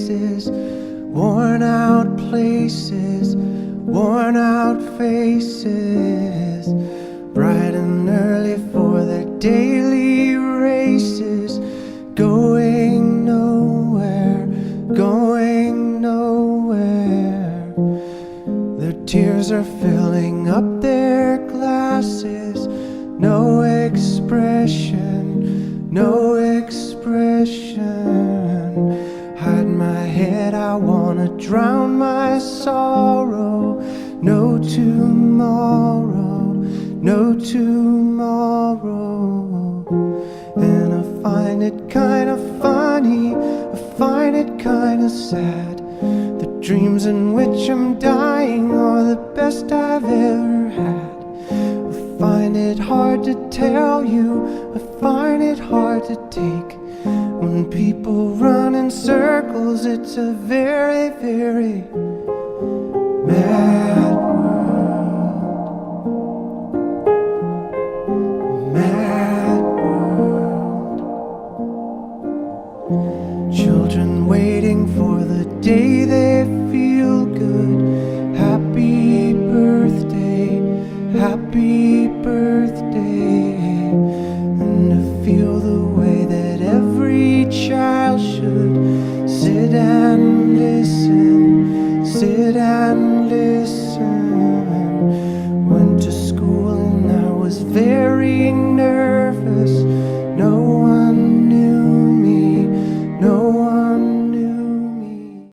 faces, worn out places, worn out faces, bright and early for their daily races, going nowhere, going nowhere. Their tears are filling up their glasses, no expression, no expression. Hide my head, I wanna drown my sorrow. No tomorrow, no tomorrow. And I find it kinda funny, I find it kinda sad. The dreams in which I'm dying are the best I've ever had. I find it hard to tell you, I find it hard to take. When people run in circles, it's a very, very mad world. Mad world. Children waiting for the day they feel good.